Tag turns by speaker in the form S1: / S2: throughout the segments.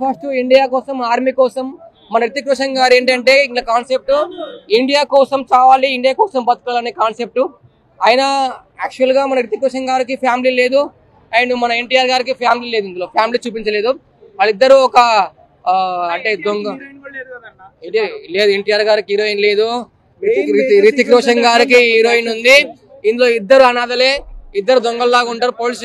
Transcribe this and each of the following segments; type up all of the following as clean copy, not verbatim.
S1: First India కోసం army కోసం మన రితిక్ రోషన్ గారు ఏంటంటే ఇట్లా కాన్సెప్ట్ ఇండియా కోసం చావాలి ఇండియా కోసం బతకాలనే కాన్సెప్ట్. ఆయన యాక్చువల్ గా మన రితిక్ రోషన్ గారికి ఫ్యామిలీ లేదు అండ్ మన ఎన్టీఆర్ గారికి ఫ్యామిలీ లేదు, ఇందులో ఫ్యామిలీ చూపించలేదు. వాళ్ళిద్దరు ఒక అంటే దొంగ లేదు, ఎన్టీఆర్ గారికి హీరోయిన్ లేదు, రితిక్ రోషన్ గారికి హీరోయిన్ ఉంది. ఇందులో ఇద్దరు అనాథలే, ఇద్దరు దొంగల్లాగా ఉంటారు. పోలీస్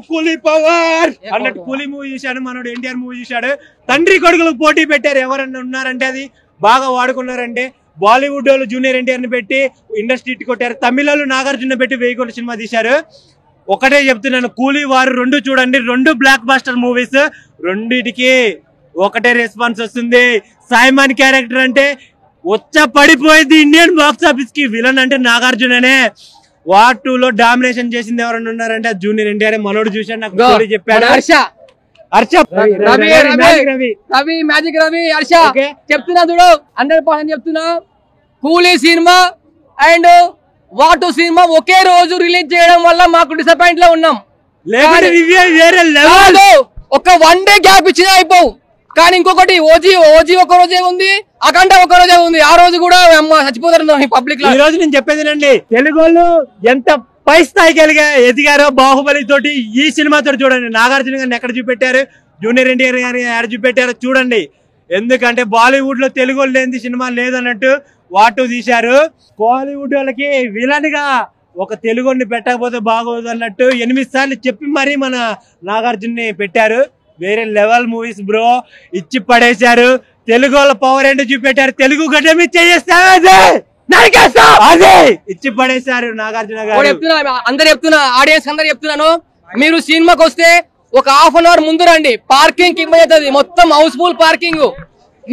S2: కూలీ పవర్ అన్నట్టు కూలీ మూవీ చూశాడు, మనోడు ఎన్టీఆర్ మూవీ చూశాడు. తండ్రి కొడుకులకు పోటీ పెట్టారు. ఎవరన్నా ఉన్నారంటే అది బాగా వాడుకున్నారంటే బాలీవుడ్ వాళ్ళు జూనియర్ ఎన్టీఆర్ ని పెట్టి ఇండస్ట్రీ కొట్టారు. తమిళ నాగార్జున పెట్టి 1000 కోట్ల సినిమా తీశారు. ఒకటే చెప్తున్నాను, కూలీ వారు 2 చూడండి, 2 బ్లాక్ బాస్టర్ మూవీస్. రెండిటికి ఒకటే రెస్పాన్స్ వస్తుంది. సైమన్ క్యారెక్టర్ అంటే వచ్చ పడిపోయింది ఇండియన్ బాక్స్ ఆఫీస్ కి. విలన్ అంటే నాగార్జుననే. వార్ 2 లో డామినేషన్ చేసింది ఎవరన్నా ఉన్నారంటే జూనియర్ ఎన్టీఆర్. మనోడు చూసాడు, నాకు చెప్పాడు.
S1: చెప్తున్నా చూడు, 100% చెప్తున్నా. కూలీ సినిమా అండ్ వార్ 2 సినిమా ఒకే రోజు రిలీజ్ చేయడం వల్ల మాకు డిసప్పాయింట్ లో ఉన్నాం. ఒక 1 డే గ్యాప్ ఇచ్చినా అయిపోవు. కానీ ఇంకొకటి ఓజీ ఒక రోజే ఉంది, అఖండ ఒక రోజే ఉంది. ఆ రోజు కూడా చచ్చిపోతారు పబ్లిక్ లో.
S2: ఈ రోజు నేను చెప్పేది తెలుగు వాళ్ళు ఎంత పై స్థాయికి ఎదిగారో బాహుబలి తోటి, ఈ సినిమాతో చూడండి. నాగార్జున గారిని ఎక్కడ చూపెట్టారు, జూనియర్ ఎన్టీఆర్ గారిని ఎక్కడ చూపెట్టారో చూడండి. ఎందుకంటే బాలీవుడ్ లో తెలుగు వాళ్ళు లేని సినిమా లేదన్నట్టు వార్ 2 తీశారు. బాలీవుడ్ వాళ్ళకి విలన్ గా ఒక తెలుగుని పెట్టకపోతే బాగోదు అన్నట్టు 8 సార్లు చెప్పి మరీ మన నాగార్జున్ని పెట్టారు. వేరే లెవెల్ మూవీస్ బ్రో, ఇచ్చి పడేశారు. తెలుగు వాళ్ళ పవర్ ఏంటో చూపెట్టారు. తెలుగు గడ్డ మీద అదే ఇచ్చి పడేశారు నాగార్జున గారు.
S1: అందరు చెప్తున్నా, ఆడియన్స్ అందరు చెప్తున్నాను, మీరు సినిమాకి వస్తే ఒక ½ అవర్ ముందు రండి. పార్కింగ్ ఇబ్బంది అవుతుంది, మొత్తం హౌస్ఫుల్ పార్కింగ్.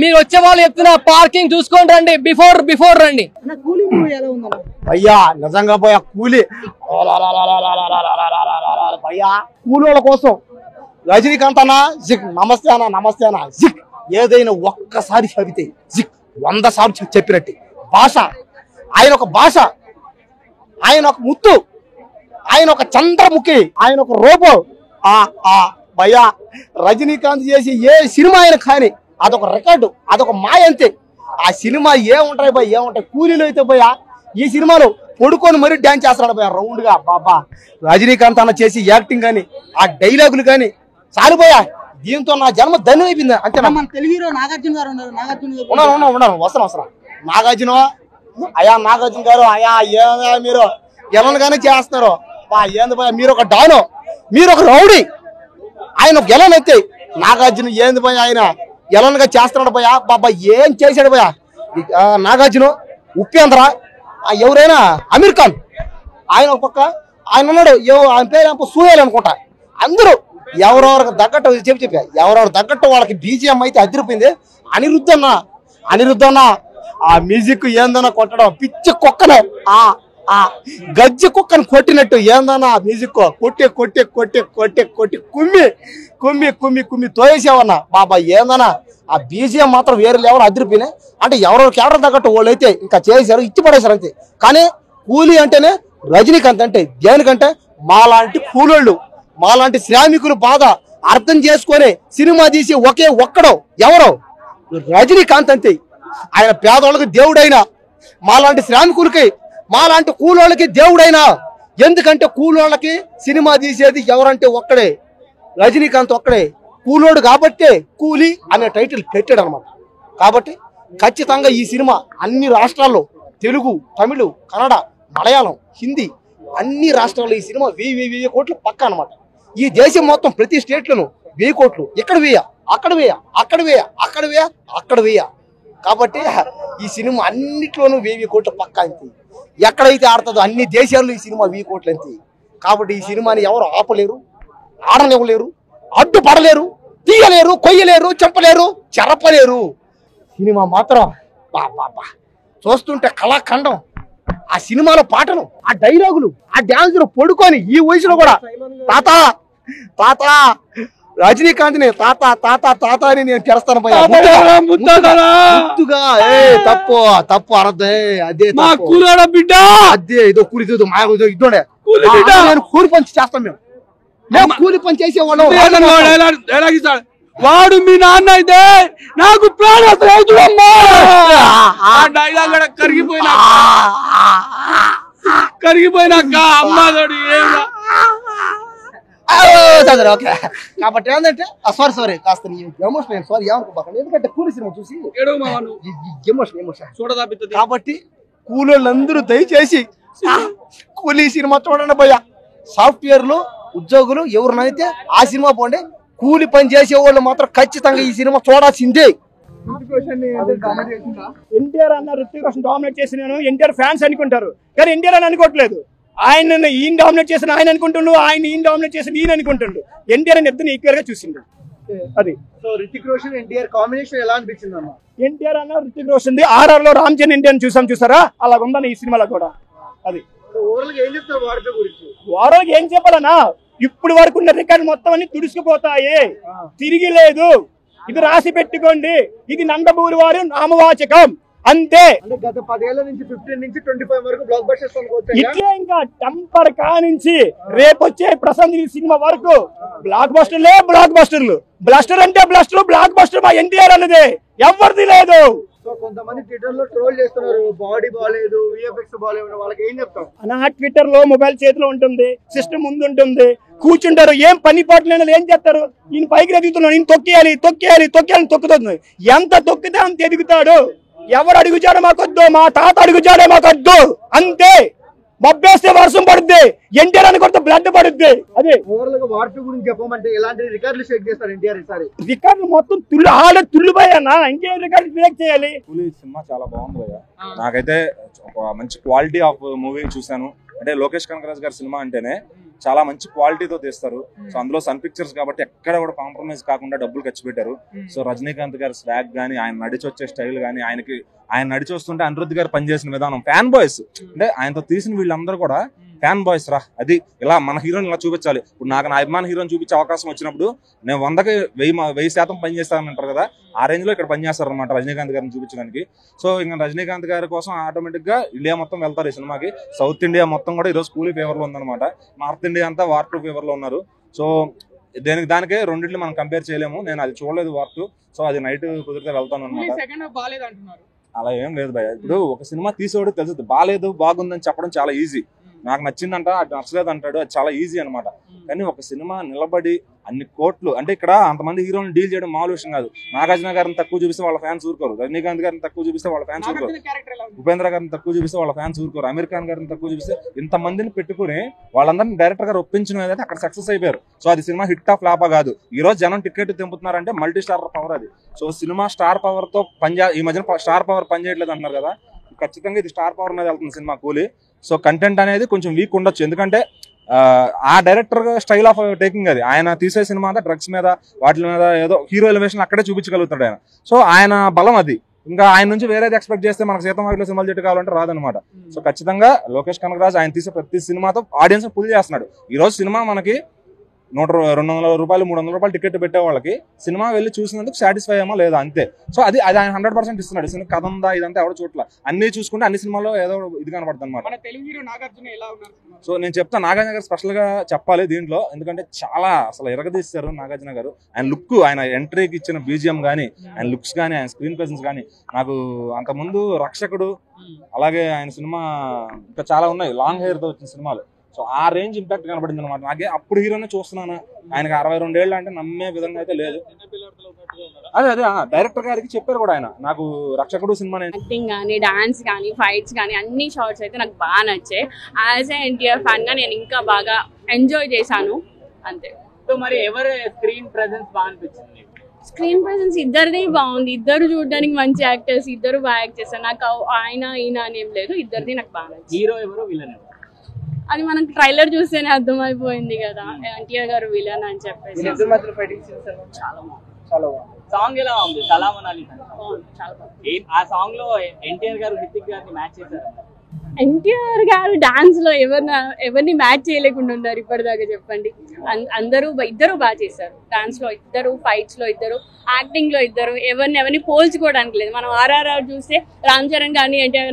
S1: మీరు వచ్చే వాళ్ళు చెప్తున్నా పార్కింగ్ చూసుకొని రండి, బిఫోర్ రండి.
S3: భయ్యా నిజంగా పోయా కూలీ భయ్యా కూలోళ్ళ కోసం రజనీకాంత్ అన్న జిక్, నమస్తే అన్న జిక్. ఏదైనా ఒక్కసారి చదివితే జిక్ 100 సార్లు చెప్పినట్టు భాష. ఆయన ఒక భాష, ఆయన ఒక ముత్తు, ఆయన ఒక చంద్రముఖి, ఆయన ఒక రోబో. భయ్యా రజనీకాంత్ చేసి ఏ సినిమా అయినా కానీ అదొక రికార్డు, అదొక మాయ అంతే. ఆ సినిమా ఏముంటాయి భయ, ఏముంటాయి. కూలీలు అయితే భయ్యా ఈ సినిమాలో పడుకొని మరీ డ్యాన్స్ చేస్తాడు భయ్యా రౌండ్ గా. బాబా రజనీకాంత్ అన్న చేసి యాక్టింగ్ కానీ ఆ డైలాగులు కానీ చాలు భయ్యా. దీంతో నా జన్మ ధన్యం అయిపోయింది. అంటే
S4: తెలుగు హీరో నాగార్జున గారు
S3: ఉన్నాను వస్తాను నాగార్జున అయ్యా, నాగార్జున గారు అయ్యా, ఏదా మీరు గెలనగానే చేస్తున్నారు. ఏంది భయ, మీరు ఒక డాను, మీరు ఒక రౌడీ. ఆయన గెలన్ అయితే నాగార్జున ఏంది భయ, ఆయన గెలన్గా చేస్తున్నాడు భయ. బాబా ఏం చేశాడు భయ నాగార్జున. ఉపేంద్ర, ఎవరైనా అమీర్ ఖాన్, ఆయన ఒక పక్క ఆయన ఉన్నాడు, ఆయన పేరు సూయల్ అనుకుంటా. అందరూ ఎవరెవరికి తగ్గట్టు చెప్పా, ఎవరెవరు తగ్గట్టు వాళ్ళకి బీజిఎం అయితే అదిరిపోయింది. అనిరుద్ధన్న ఆ మ్యూజిక్ ఏందన్నా కొట్టడం పిచ్చి కుక్కనే, గజ్జి కుక్కని కొట్టినట్టు ఏందన్నా మ్యూజిక్ కొట్టి కుమ్మి తోయేసావన్నా. బాబా ఏందన్నా ఆ బీజిఎం మాత్రం వేరే లెవెల్ అదిరిపోయినాయి. అంటే ఎవరెవరికి ఎవరు తగ్గట్టు వాళ్ళు అయితే ఇంకా చేశారు, ఇచ్చి పడేశారు అంతే. కానీ కూలీ అంటేనే రజనీకాంత్ అంటే దేనికంటే మాలాంటి కూలోళ్ళు, మాలాంటి శ్రామికులు బాధ అర్థం చేసుకొని సినిమా తీసి ఒకే ఒక్కడో ఎవరో రజనీకాంత్ అంతే. ఆయన పేదోళ్ళకి దేవుడైనా, మాలాంటి శ్రామికులకి మాలాంటి కూలోళ్ళకి దేవుడైనా. ఎందుకంటే కూలోళ్ళకి సినిమా తీసేది ఎవరంటే ఒక్కడే, రజనీకాంత్ ఒక్కడే. కూలోడు కాబట్టే కూలీ అనే టైటిల్ పెట్టాడు అనమాట. కాబట్టి ఖచ్చితంగా ఈ సినిమా అన్ని రాష్ట్రాల్లో, తెలుగు, తమిళ, కన్నడ, మలయాళం, హిందీ అన్ని రాష్ట్రాల్లో ఈ సినిమా 1000 కోట్లు పక్క అనమాట. ఈ దేశం మొత్తం ప్రతి స్టేట్లను 1000 కోట్లు, ఇక్కడ అక్కడ వేయ. కాబట్టి ఈ సినిమా అన్నిట్లోనూ 1000 కోట్లు పక్కా అంతే. ఎక్కడైతే ఆడుతుందో అన్ని దేశాల్లో ఈ సినిమా 1000 కోట్లు అంతే. కాబట్టి ఈ సినిమాని ఎవరు ఆపలేరు, ఆడనివ్వలేరు, అడ్డుపడలేరు, తీయలేరు, కొయ్యలేరు, చెప్పలేరు, చెరపలేరు. సినిమా మాత్రం చూస్తుంటే కళాఖండం. ఆ సినిమాలో పాటలు, ఆ డైలాగులు, ఆ డాన్సులు పడుకొని ఈ వయసులో కూడా తాత రజనీకాంత్ ని తాత అని నేను తెరస్తాను ముద్దుగా. తప్పు అరద్దే, అదే
S2: బిడ్డ,
S3: అదే ఇదో కూలి ఇద్దోడే నేను కూలి పని చేస్తాం. మేము కూలి పని చేసేవాళ్ళం.
S4: వాడు మీ నాన్న అయితే నాకు ప్రాణ స్నేహితుడమ్మా. డైలాగ్ కూడా కరిగిపోయినాక అమ్మగాడు
S3: ఓకే. కాబట్టి ఏంటంటే సారీ కాస్త ఎమోషన్ సారీ ఏమనుకోబాకండి, ఎందుకంటే కూలీ సినిమా చూసి ఎమోషన్
S4: చూడదాపిస్తుంది.
S3: కాబట్టి కూలీలందరూ దయచేసి కూలీ సినిమా చూడండి భయ్య. సాఫ్ట్వేర్లు ఉద్యోగులు ఎవరినైతే ఆ సినిమా పోండి, కూలి పని చేసే వాళ్ళు మాత్రం ఖచ్చితంగా ఈ సినిమా చూడాల్సిందే.
S2: ఎన్టీఆర్ అన్న ఋతిక్ రోషన్ డామినేట్ చేసి నేను ఎన్టీఆర్ ఫ్యాన్స్ అనుకుంటారు, కానీ ఎన్టీఆర్ అని అనుకోవట్లేదు. ఆయన ఈయన డామినేట్ చేసిన ఆయన అనుకుంటుండు, ఆయన ఈయన డామినేట్ చేసిన ఈయన అనుకుంటుండు. ఎన్టీఆర్ అని ఇద్దరు ఈక్వల్ గా చూసిండు. అది
S3: సో రితిక్ రోషన్ ఎన్టీఆర్ కాంబినేషన్ ఎలా అనిపించింది అన్న?
S2: ఎన్టీఆర్ అన్న ఋతిక్ రోషన్ RR లో రామ్ చరణ్ ఎన్టీఆర్ చూసారా, అలా ఉందని ఈ సినిమాలో కూడా. అది
S3: ఓవరాల్ ఏం చెప్తారు వాడిపై గురించి?
S2: వారాలకి ఏం చెప్పాలన్నా, ఇప్పుడు వరకు ఉన్న రికార్డు మొత్తం అన్ని తుడుచుకుపోతాయి, తిరిగి లేదు. ఇది రాసి పెట్టుకోండి, ఇది నందమూరి వారి నామవాచకం అంతే.
S3: అంటే గత 10 ఏళ్ల నుంచి 15 నుంచి 25 వరకు బ్లాక్ బస్టర్స్ అనుకోవచ్చు.
S2: ఇట్లా ఇంకా టంపర్ కానించి రేపు వచ్చే ప్రశాంత్ సినిమా వరకు బ్లాక్ బస్టర్లు. బ్లాస్టర్ అంటే బ్లాస్టర్, బ్లాక్ బస్టర్ మా ఎన్టీఆర్ అన్నదే, ఎవరిది లేదు.
S3: సో కొంతమంది ట్విట్టర్ లో ట్రోల్ చేస్తున్నారు, బాడీ బాగాలేదు, విఎఫ్ఎక్స్ బాగాలేదు, వాళ్ళకి ఏం చెప్తాం?
S2: నా ట్విట్టర్ లో మొబైల్ చేతిలో ఉంటుంది, సిస్టమ్ ముందు ఉంటుంది, కూర్చుంటారు, ఏం పని పాటలు ఏం చేస్తారు. ఈయన పైకి ఎదుగుతున్నాడు, ఈయన తొక్కేయాలి తొక్కుతుంది. ఎంత తొక్కితే అంత ఎదుగుతాడు. ఎవరు అడుగుచాడో మాకొద్దు, మా తాత అడుగుచాడో మాకొద్దు, అంతే. మబ్బేస్తే వర్షం పడుద్ది, ఎన్టీఆర్ అని కొడితే బ్లడ్ పడుద్ది. అదే
S3: ఓవరాల్ గా వార్త గురించి చెప్పమంటే ఎలాంటి రికార్డులు షేక్ చేస్తారు ఎన్టీఆర్ ఈసారి?
S2: రికార్డులు మొత్తం తుల్లిపోయానా, ఇంకేం రికార్డు బ్రేక్ చేయాలి.
S5: కూలీ సినిమా చాలా బాగుంది కదా. నాకైతే ఒక మంచి క్వాలిటీ ఆఫ్ మూవీ చూసాను. అంటే లోకేష్ కనకరాజ్ గారి సినిమా అంటేనే చాలా మంచి క్వాలిటీతో తీస్తారు. సో అందులో సన్ పిక్చర్స్ కాబట్టి ఎక్కడ కూడా కాంప్రమైజ్ కాకుండా డబ్బులు ఖర్చు పెట్టారు. సో రజనీకాంత్ గారి స్వాగ్ గానీ, ఆయన నడిచొచ్చే స్టైల్ గానీ, ఆయన నడిచొస్తుంటే అనిరుద్ధ్ గారు పనిచేసిన విధానం, ఫ్యాన్ బాయ్స్ అంటే ఆయనతో తీసిన వీళ్ళందరూ కూడా ఫ్యాన్ బాయ్స్ రా. అది ఇలా మన హీరోని ఇలా చూపించాలి. ఇప్పుడు నాకు నా అభిమాన హీరోని చూపించే అవకాశం వచ్చినప్పుడు నేను 100కి 1000% పని చేస్తానంటారు కదా, ఆ రేంజ్ లో ఇక్కడ పనిచేస్తారు అనమాట రజనీకాంత్ గారిని చూపించడానికి. సో ఇంకా రజనీకాంత్ గారి కోసం ఆటోమేటిక్ గా ఇండియా మొత్తం వెళ్తారు ఈ సినిమాకి. సౌత్ ఇండియా మొత్తం కూడా ఈరోజు కూలీ ఫేవర్ లో ఉందన్నమాట. నార్త్ ఇండియా అంతా వార్ 2 ఫేవర్ లో ఉన్నారు. సో దానికే రెండింటిని మనం కంపేర్ చేయలేము. నేను అది చూడలేదు వార్ 2. సో అది నైట్ కుదిరితే వెళ్తాను అనమాట. అలా ఏం లేదు భయ. ఇప్పుడు ఒక సినిమా తీసేవాడు తెలుసు, బాగాలేదు బాగుందని చెప్పడం చాలా ఈజీ. నాకు నచ్చిందంట, అది నచ్చలేదు అంటాడు, అది చాలా ఈజీ అనమాట. కానీ ఒక సినిమా నిలబడి అన్ని కోట్లు, అంటే ఇక్కడ అంతమంది హీరోని డీల్ చేయడం మామూలు విషయం కాదు. నాగార్జున గారిని తక్కువ చూపిస్తే వాళ్ళ ఫ్యాన్స్ ఊరుకోరు, రజనీకాంత్ గారిని తక్కువ చూపిస్తే వాళ్ళ ఫ్యాన్స్ ఊరుకోరు, ఉపేంద్ర గారిని తక్కువ చూపిస్తే వాళ్ళ ఫ్యాన్స్ ఊరుకోరు, అమీర్ ఖాన్ గారిని తక్కువ చూపిస్తే, ఇంతమందిని పెట్టుకుని వాళ్ళందరినీ డైరెక్టర్ గారు ఒప్పించడం ఏదైతే అక్కడ సక్సెస్ అయిపోయారు. సో అది సినిమా హిట్ ఆఫ్ ఫ్లాపా కాదు. ఈ రోజు జనం టికెట్ తెంపుతున్నారంటే మల్టీ స్టార్ పవర్ అది. సో సినిమా స్టార్ పవర్ తో ఈ మధ్యన స్టార్ పవర్ పనిచేయట్లేదు అంటున్నారు కదా, ఖచ్చితంగా ఇది స్టార్ పవర్ మీద వెళ్తుంది సినిమా కూలీ. సో కంటెంట్ అనేది కొంచెం వీక్ ఉండొచ్చు, ఎందుకంటే ఆ డైరెక్టర్ స్టైల్ ఆఫ్ టేకింగ్ అది. ఆయన తీసే సినిమా అంతా డ్రగ్స్ మీద వాటి మీద ఏదో హీరో ఎలివేషన్ అక్కడే చూపించగలుగుతాడు ఆయన. సో ఆయన బలం అది. ఇంకా ఆయన నుంచి వేరేది ఎక్స్పెక్ట్ చేస్తే మనకు సీతం వాటిలో సినిమాలు చెట్టు కావాలంటే రాదనమాట. సో ఖచ్చితంగా లోకేష్ కనకరాజ్ ఆయన తీసే ప్రతి సినిమాతో ఆడియన్స్ పుల్ చేస్తున్నాడు. ఈ రోజు సినిమా మనకి 200 రూపాయలు 300 రూపాయలు టికెట్ పెట్టే వాళ్ళకి సినిమా వెళ్ళి చూసినందుకు సాటిస్ఫై అయ్యామా లేదా అంతే. సో అది ఆయన 100% ఇస్తున్నాడు. సినిమా కథ ఉందా ఇదంతా ఎవడో చోట్ల అన్ని చూసుకుంటే అన్ని సినిమాలో ఏదో ఇది కనపడుతుంది అనమాట. సో నేను చెప్తాను, నాగార్జున గారు స్పెషల్ గా చెప్పాలి దీంట్లో, ఎందుకంటే చాలా అసలు ఎరగదీస్తారు నాగార్జున గారు. ఆయన లుక్, ఆయన ఎంట్రీకి ఇచ్చిన బీజిఎం గానీ, ఆయన లుక్స్ గానీ, ఆయన స్క్రీన్ ప్రెసెన్స్ గానీ, నాకు అంతకుముందు రక్షకుడు, అలాగే ఆయన సినిమా ఇంకా చాలా ఉన్నాయి లాంగ్ హెయిర్ తో వచ్చిన సినిమాలు. సో ఆ రేంజ్ ఇంపాక్ట్ కనబడింది అనమాట. నాకే అప్పుడు హీరోనే చూస్తున్నాను, ఆయనకి 62 ఏళ్ళు అంటే నమ్మే విధంగా అయితే లేదు. అదే డైరెక్టర్ గారికి చెప్పారు కూడా ఆయన, నాకు రక్షకుడు సినిమా
S6: యాక్టింగ్ కానీ, డాన్స్ కానీ, ఫైట్స్ కానీ అన్ని షార్ట్స్ అయితే నాకు బాగా నచ్చాయి. యాజ్ ఏ ఎన్టీఆర్ ఫ్యాన్ గా నేను ఇంకా బాగా ఎంజాయ్ చేశాను అంతే.
S7: సో మరి ఎవరు స్క్రీన్ ప్రెజెన్స్ బాగా అనిపించింది?
S6: స్క్రీన్ ప్రెసెన్స్ ఇద్దరిది బాగుంది, ఇద్దరు చూడడానికి మంచి యాక్టర్స్, ఇద్దరు బాగా యాక్ట్ చేస్తారు. నాకు ఆయన ఈయన అని ఏం లేదు, ఇద్దరిది నాకు బాగా నచ్చింది.
S7: హీరో ఎవరు, విలన్ ఎవరు?
S6: అది మనకు ట్రైలర్ చూస్తేనే అర్థమైపోయింది కదా, ఎన్టీఆర్ గారు విలన్ అని చెప్పేసి.
S7: చాలా బాగుంది. సాంగ్ ఎలా ఉంది? సలాం అనాలి
S6: చాలా బాగుంది.
S7: ఆ సాంగ్ లో ఎన్టీఆర్ గారు హితిక్ గారిని మ్యాచ్ చేశారు.
S6: ఎన్టీఆర్ గారు డాన్స్ లో ఎవరిని మ్యాచ్ చేయలేకుండా ఉన్నారు ఇప్పటిదాకా చెప్పండి. ఇద్దరు బాగా చేశారు. డాన్స్ లో ఇద్దరు, ఫైట్స్ లో ఇద్దరు, యాక్టింగ్ లో ఇద్దరు, ఎవరిని పోల్చుకోవడానికి లేదు. మనం RRR చూస్తే రామ్ చరణ్ కానీ ఎన్టీఆర్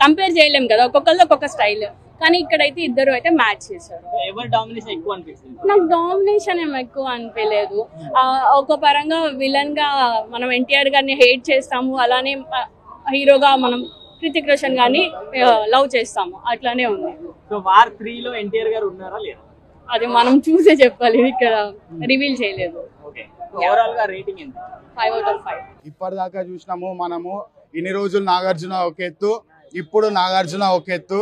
S6: కంపేర్ చేయలేం కదా, ఒక్కొక్కరిలో ఒక్కొక్క స్టైల్. కానీ ఇక్కడైతే ఇద్దరు అయితే మ్యాచ్ చేశారు.
S7: ఎవరు డామినేషన్ ఎక్కువ అనిపిస్తుంది?
S6: నాకు డామినేషన్ ఏం ఎక్కువ అనిపించలేదు. ఒక పరంగా విలన్ గా మనం ఎన్టీఆర్ గారిని హేట్ చేస్తాము, అలానే హీరోగా మనం హృతిక్ రోషన్ గారిని లవ్ చేస్తాము, అట్లానే ఉంది.
S7: సో వార్ 3లో ఎన్టీఆర్ గారు ఉన్నారా లేదా?
S6: అది మనం చూసే చెప్పాలి, ఇక్కడ రివీల్ చేయలేదు.
S7: ఓకే, ఓవరాల్ గా రేటింగ్ ఎంత?
S6: 5 out of 5.
S8: ఇప్పటిదాకా చూసినాము మనము. ఇన్ని రోజులు నాగార్జున ఒక ఎత్తు, ఇప్పుడు నాగార్జున ఒక ఎత్తు.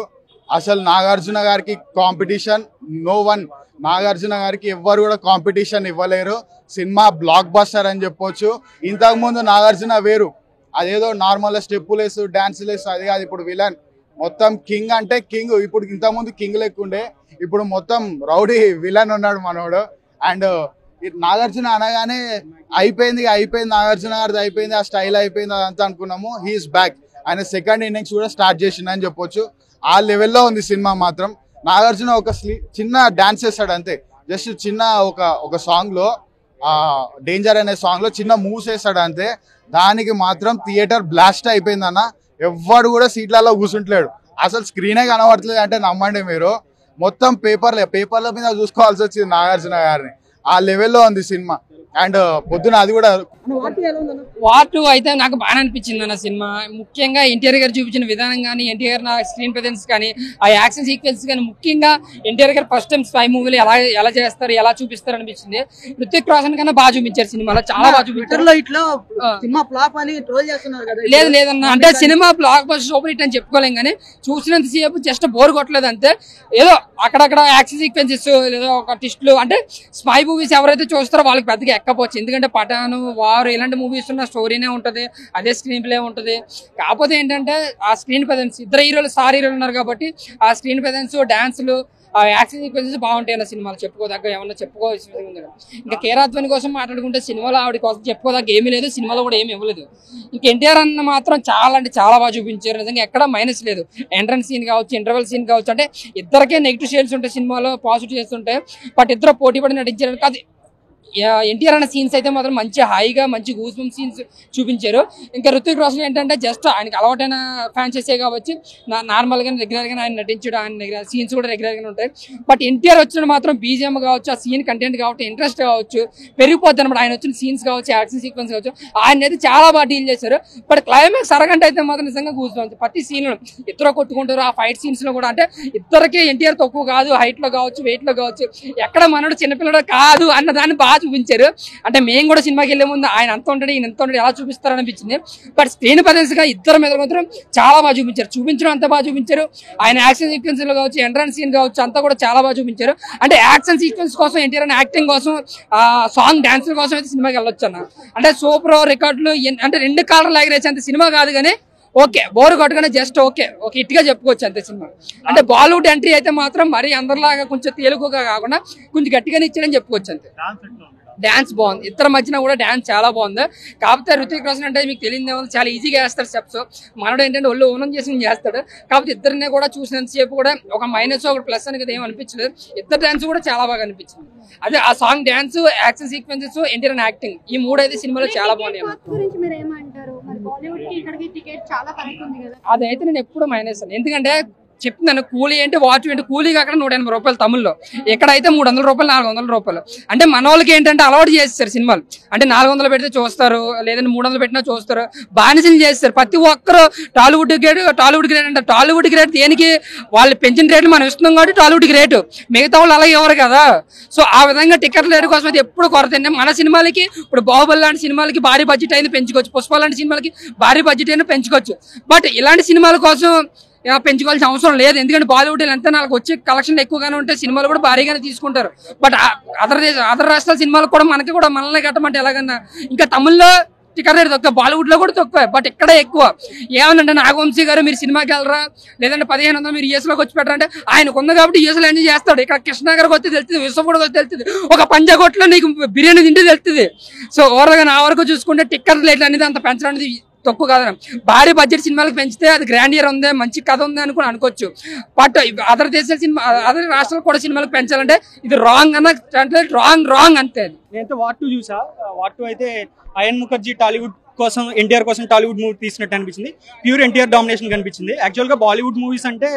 S8: అసలు నాగార్జున గారికి కాంపిటీషన్ నో వన్. నాగార్జున గారికి ఎవ్వరు కూడా కాంపిటీషన్ ఇవ్వలేరు. సినిమా బ్లాక్ బస్టర్ అని చెప్పొచ్చు. ఇంతకు ముందు నాగార్జున వేరు, అదేదో నార్మల్ స్టెప్పులు వేసు డాన్సులు వేసు, అది కాదు. ఇప్పుడు విలన్ మొత్తం కింగ్ అంటే కింగ్. ఇప్పుడు ఇంతకుముందు కింగ్ లెక్కుండే, ఇప్పుడు మొత్తం రౌడీ విలన్ ఉన్నాడు మనోడు. అండ్ నాగార్జున అనగానే అయిపోయింది నాగార్జున గారిది అయిపోయింది, ఆ స్టైల్ అయిపోయింది అదంతా అనుకున్నాము. He's back. ఆయన సెకండ్ ఇన్నింగ్స్ కూడా స్టార్ట్ చేసిండని చెప్పొచ్చు. ఆ లెవెల్లో ఉంది సినిమా మాత్రం. నాగార్జున ఒక చిన్న డాన్స్ చేస్తాడు అంతే, జస్ట్ చిన్న ఒక సాంగ్ లో, డేంజర్ అనే సాంగ్ లో చిన్న మూవ్స్ వేస్తాడు అంతే. దానికి మాత్రం థియేటర్ బ్లాస్ట్ అయిపోయింది అన్న. ఎవ్వడు కూడా సీట్లలో కూర్చుంటలేడు, అసలు స్క్రీనే కనబడట్లేదు అంటే నమ్మండి మీరు. మొత్తం పేపర్ల మీద చూసుకోవాల్సి వచ్చింది నాగార్జున గారిని. ఆ లెవెల్లో ఉంది సినిమా. అండ్ పొద్దున అది కూడా
S1: వార్ 2 అయితే నాకు బాగా అనిపించింది అన్న సినిమా. ముఖ్యంగా ఎన్టీఆర్ గారు చూపించిన విధానం కానీ, ఎన్టీఆర్ నా స్క్రీన్ ప్రెజెన్స్ కానీ, ఆ యాక్షన్ సీక్వెన్స్ కానీ, ముఖ్యంగా ఎన్టీఆర్ గారు ఫస్ట్ టైం స్పై మూవీలు ఎలా చేస్తారు, ఎలా చూపిస్తారు అనిపించింది. హృతిక్ రోషన్ కన్నా బాగా చూపించారు సినిమాలో, చాలా బాగా చూపించారు. లేదన్నా, అంటే cinema block buster super hit అని చెప్పుకోలేం కానీ చూసినంత సేపు జస్ట్ బోర్ కొట్టలేదు అంతే. ఏదో అక్కడక్కడ యాక్షన్ సీక్వెన్సెస్, ఏదో ఒక ట్విస్ట్లు, అంటే స్పై మూవీస్ ఎవరైతే చూస్తారో వాళ్ళకి పెద్దగా ఎక్కపోవచ్చు. ఎందుకంటే పఠాను, వారు ఇలాంటి మూవీస్ ఉన్న స్టోరీనే ఉంటుంది, అదే స్క్రీన్ ప్లే ఉంటుంది. కాకపోతే ఏంటంటే ఆ స్క్రీన్ ప్రెజెన్స్, ఇద్దరు హీరోలు స్టార్ హీరోలు ఉన్నారు కాబట్టి ఆ స్క్రీన్ ప్రెజెన్స్, డాన్సులు, ఆ యాక్షన్ సీక్వెన్సెస్ బాగుంటాయి అన్న సినిమాలు. చెప్పుకోదగ్గ ఏమన్నా చెప్పుకోవాల్సింది ఉంది. ఇంకా కేరాధ్వని కోసం మాట్లాడుకుంటే సినిమాలో ఆవిడ కోసం చెప్పుకోదగ్గ ఏమీ లేదు, సినిమాలో కూడా ఏమి ఇవ్వలేదు. ఇంకా ఎన్టీఆర్ అన్న మాత్రం చాలా అంటే చాలా బాగా చూపించారు. నిజంగా ఎక్కడ మైనస్ లేదు. ఎంట్రన్స్ సీన్ కావచ్చు, ఇంటర్వెల్ సీన్ కావచ్చు, అంటే ఇద్దరికే నెగిటివ్ షేడ్స్ ఉంటాయి సినిమాలో, పాజిటివ్ షేడ్స్ ఉంటాయి. బట్ ఇద్దరు పోటీ పడి నటించారు. అది ఎన్టీఆర్ అన్న సీన్స్ అయితే మాత్రం మంచి హాయిగా మంచి గూస్ బంప్ సీన్స్ చూపించారు. ఇంకా హృతిక్ రోషన్ ఏంటంటే జస్ట్ ఆయనకి అలవాటైన ఫ్యాన్సెసే కాబట్టి నార్మల్గా రెగ్యులర్గా ఆయన నటించడం, ఆయన సీన్స్ కూడా రెగ్యులర్గానే ఉంటాయి. బట్ ఎన్టీఆర్ వచ్చిన మాత్రం బీజిఎం కావచ్చు, ఆ సీన్ కంటెంట్ కావచ్చు, ఇంట్రెస్ట్ కావచ్చు పెరిగిపోద్ది అనమాట. ఆయన వచ్చిన సీన్స్ కావచ్చు, యాక్షన్ సీక్వెన్స్ కావచ్చు, ఆయన అయితే చాలా బాగా డీల్ చేశారు. బట్ క్లైమాక్స్ అరగంట అయితే మాత్రం నిజంగా గూస్ బంప్స్. ప్రతి సీన్ ఇద్దరు కొట్టుకుంటారు. ఆ ఫైట్ సీన్స్ లో కూడా అంటే ఇద్దరికి ఎన్టీఆర్ తక్కువ కాదు, హైట్ లో కావచ్చు, వెయిట్ లో కావచ్చు, ఎక్కడ మనోడు చిన్నపిల్లడు కాదు అన్న దాన్ని బాగా చూపించారు. అంటే మేము కూడా సినిమాకి వెళ్లే ముందు ఆయన అంత ఉంటాడు, ఈయన ఎంత ఉంటాడు, ఎలా చూపిస్తారు అనిపించింది. బట్ స్క్రీన్ ప్రజెన్స్ గా ఇద్దరు మీద మాత్రం చాలా బాగా చూపించడం అంత బాగా చూపించారు. ఆయన యాక్షన్ సీక్వెన్స్ లో కావచ్చు, ఎంట్రన్స్ సీన్ కావచ్చు, అంతా కూడా చాలా బాగా చూపించారు. అంటే యాక్షన్ సీక్వెన్స్ కోసం, ఎన్టీఆర్ యాక్టింగ్ కోసం, సాంగ్ డాన్స్ కోసం అయితే సినిమాకి వెళ్ళొచ్చు అన్న. అంటే సూపర్ రికార్డులు, అంటే 2 కాలర్లు ఎగరేసి అంత సినిమా కాదు కానీ ఓకే, బోర్ కొట్టుకునే జస్ట్ ఓకే హిట్ గా చెప్పుకోవచ్చు అంతే సినిమా. అంటే బాలీవుడ్ ఎంట్రీ అయితే మాత్రం మరీ అందరిలాగా కొంచెం తేలికగా కాకుండా కొంచెం గట్టిగానే ఇచ్చాడని చెప్పుకోవచ్చు అంతే. డాన్స్ బాగుంది, ఇద్దరి మధ్యన కూడా డాన్స్ చాలా బాగుంది. కాకపోతే హృతిక్ రోషన్ అంటే మీకు తెలియదేమో, చాలా ఈజీగా వేస్తాడు స్టెప్స్. మనోడు ఏంటంటే ఒళ్ళు ఓనం చేసి చేస్తాడు. కాకపోతే ఇద్దరినే కూడా చూసినంతసేపు కూడా ఒక మైనస్ ఒక ప్లస్ అనేది ఏం అనిపించలేదు. ఇద్దరు డాన్స్ కూడా చాలా బాగా అనిపించింది. అదే ఆ song, dance, action sequences, NTR acting, ఈ 3 అయితే సినిమాలో చాలా బాగున్నాయి. అదైతే నేను ఎప్పుడు మైనస్ అని, ఎందుకంటే చెప్తున్నాను, కూలీ ఏంటి వాచ్ ఏంటి, కూలీకి అక్కడ 180 రూపాయలు తమిళ్లో, ఎక్కడైతే 300 రూపాయలు 400 రూపాయలు. అంటే మన వాళ్ళకి ఏంటంటే అలవాటు చేస్తారు సినిమాలు. అంటే 400 పెడితే చూస్తారు, లేదంటే 300 పెట్టినా చూస్తారు, బానిసలు చేస్తారు. ప్రతి ఒక్కరు టాలీవుడ్ గ్రేట్ అంటే టాలీవుడ్ గ్రేట్ దేనికి, వాళ్ళు పెంచిన రేట్లు మనం ఇస్తున్నాం కాబట్టి టాలీవుడ్ గ్రేట్, మిగతా వాళ్ళు అలాగే ఎవరు కదా. సో ఆ విధంగా టికెట్ రేటు కోసం అయితే ఎప్పుడు కొరత. మన సినిమాలకి ఇప్పుడు బాహుబలి లాంటి సినిమాలకి భారీ బడ్జెట్ అయినా పెంచుకోవచ్చు, పుష్ప లాంటి సినిమాలకి భారీ బడ్జెట్ అయినా పెంచుకోవచ్చు. బట్ ఇలాంటి సినిమాల కోసం పెంచుకోవాల్సిన అవసరం లేదు. ఎందుకంటే బాలీవుడ్ ఎంత నాకు వచ్చే కలెక్షన్లు ఎక్కువగానే ఉంటాయి, సినిమాలు కూడా భారీగానే తీసుకుంటారు. బట్ అదర్ రాష్ట్రాల సినిమాలు కూడా మనకి కూడా మనల్ని కట్టమంటే ఎలాగన్నా. ఇంకా తమిళ్లో టికెట్ రేట్ తక్కువ, బాలీవుడ్ లో కూడా తక్కువ, బట్ ఇక్కడ ఎక్కువ. ఏమనంటే నాగవంశీ గారు మీరు సినిమాకి వెళ్ళరా, లేదంటే 1500 మీరు యూఎస్ లోకి వచ్చి పెట్టారంటే ఆయనకు ఉంది కాబట్టి యూఎస్ లో ఎంజాయ్ చేస్తాడు. ఇక్కడ కృష్ణాగర్కి వస్తే తెలుస్తుంది, విశ్వపూడికి వస్తే తెలుస్తుంది, ఒక పంజాగొట్లో నీకు బిర్యానీ తింటే తెలుస్తుంది. సో ఓవరాల్ గా నా వరకు చూసుకుంటే టికెట్ రేట్లు అనేది అంత పెంచడం అనేది తక్కువ కాదు. భారీ బడ్జెట్ సినిమాలకు పెంచితే అది గ్రాండ్ ఇయర్ ఉంది, మంచి కథ ఉంది అని అనుకోవచ్చు. బట్ అదర్ దేశాల సినిమా, అదర్ రాష్ట్రాలు కూడా సినిమాలకు పెంచాలంటే ఇది రాంగ్ అన్న, రాంగ్ అంతే.
S9: నేనైతే వార్ 2 చూసా. వార్ 2 అయితే అయన్ ముఖర్జీ టాలీవుడ్ కోసం ఎన్టీఆర్ కోసం టాలీవుడ్ మూవీ తీసినట్టు అనిపించింది. ప్యూర్ ఎన్టీఆర్ డామినేషన్ కనిపించింది. యాక్చువల్గా బాలీవుడ్ మూవీస్ అంటే